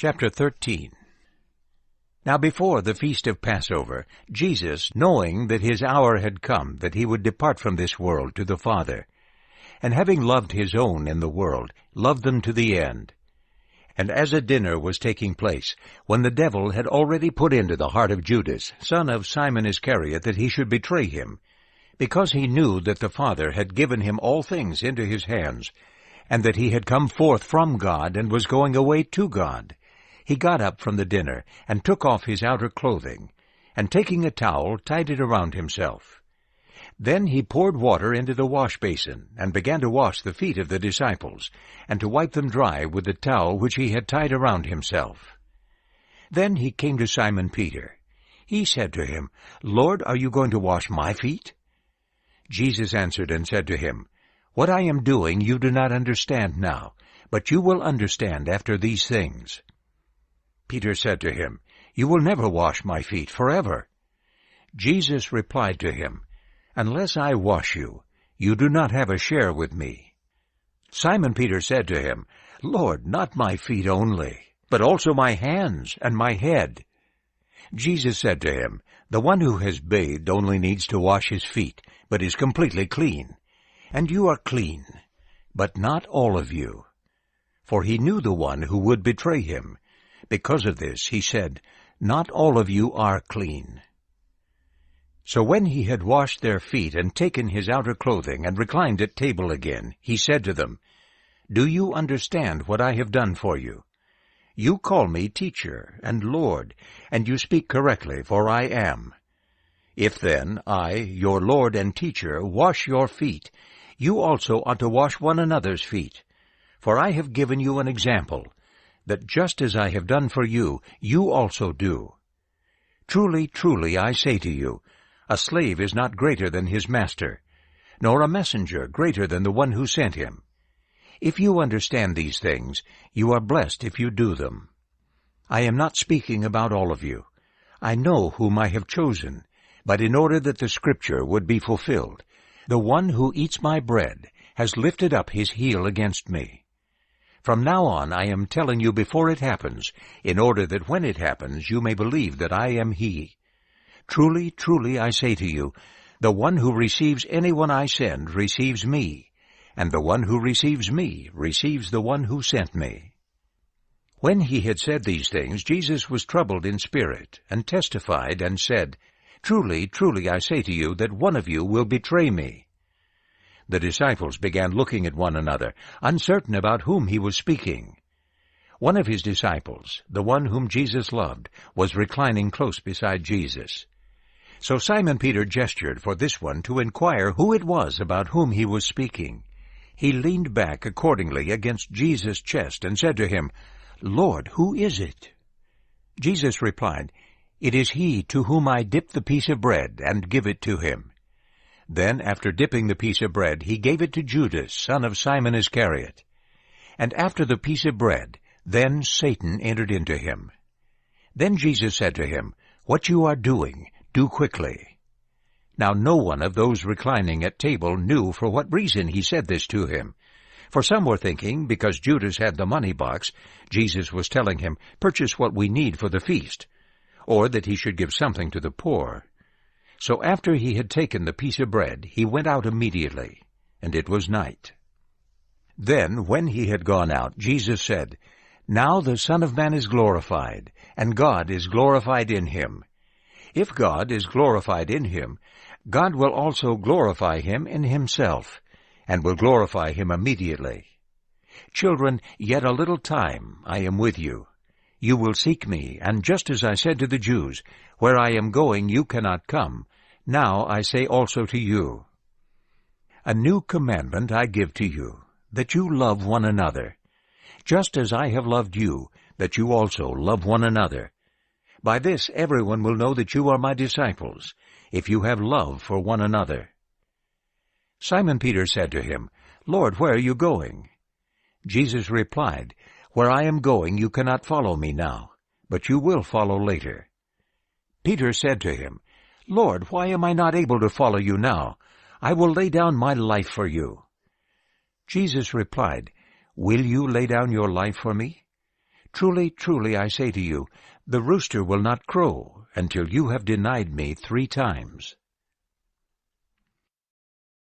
Chapter 13. Now before the feast of Passover, Jesus, knowing that his hour had come, that he would depart from this world to the Father, and having loved his own in the world, loved them to the end. And as a dinner was taking place, when the devil had already put into the heart of Judas, son of Simon Iscariot, that he should betray him, because he knew that the Father had given him all things into his hands, and that he had come forth from God and was going away to God, he got up from the dinner, and took off his outer clothing, and taking a towel, tied it around himself. Then he poured water into the wash-basin, and began to wash the feet of the disciples, and to wipe them dry with the towel which he had tied around himself. Then he came to Simon Peter. He said to him, "Lord, are you going to wash my feet?" Jesus answered and said to him, "What I am doing you do not understand now, but you will understand after these things." Peter said to him, "You will never wash my feet forever." Jesus replied to him, "Unless I wash you, you do not have a share with me." Simon Peter said to him, "Lord, not my feet only, but also my hands and my head." Jesus said to him, "The one who has bathed only needs to wash his feet, but is completely clean. And you are clean, but not all of you." For he knew the one who would betray him. Because of this he said, "Not all of you are clean." So when he had washed their feet and taken his outer clothing and reclined at table again, he said to them, "Do you understand what I have done for you? You call me teacher and Lord, and you speak correctly, for I am. If then I, your Lord and teacher, wash your feet, you also ought to wash one another's feet. For I have given you an example, that just as I have done for you, you also do. Truly, truly, I say to you, a slave is not greater than his master, nor a messenger greater than the one who sent him. If you understand these things, you are blessed if you do them. I am not speaking about all of you. I know whom I have chosen, but in order that the Scripture would be fulfilled, the one who eats my bread has lifted up his heel against me. From now on I am telling you before it happens, in order that when it happens you may believe that I am he. Truly, truly, I say to you, the one who receives anyone I send receives me, and the one who receives me receives the one who sent me." When he had said these things, Jesus was troubled in spirit, and testified, and said, "Truly, truly, I say to you, that one of you will betray me." The disciples began looking at one another, uncertain about whom he was speaking. One of his disciples, the one whom Jesus loved, was reclining close beside Jesus. So Simon Peter gestured for this one to inquire who it was about whom he was speaking. He leaned back accordingly against Jesus' chest and said to him, "Lord, who is it?" Jesus replied, "It is he to whom I dip the piece of bread and give it to him." Then, after dipping the piece of bread, he gave it to Judas, son of Simon Iscariot. And after the piece of bread, then Satan entered into him. Then Jesus said to him, "What you are doing, do quickly." Now no one of those reclining at table knew for what reason he said this to him. For some were thinking, because Judas had the money box, Jesus was telling him, "Purchase what we need for the feast," or that he should give something to the poor. So after he had taken the piece of bread, he went out immediately, and it was night. Then, when he had gone out, Jesus said, "Now the Son of Man is glorified, and God is glorified in him. If God is glorified in him, God will also glorify him in himself, and will glorify him immediately. Children, yet a little time I am with you. You will seek me, and just as I said to the Jews, where I am going you cannot come, now I say also to you. A new commandment I give to you, that you love one another, just as I have loved you, that you also love one another. By this everyone will know that you are my disciples, if you have love for one another." Simon Peter said to him, "Lord, where are you going?" Jesus replied, "Where I am going you cannot follow me now, but you will follow later." Peter said to him, "Lord, why am I not able to follow you now? I will lay down my life for you." Jesus replied, "Will you lay down your life for me? Truly, truly, I say to you, the rooster will not crow until you have denied me 3 times.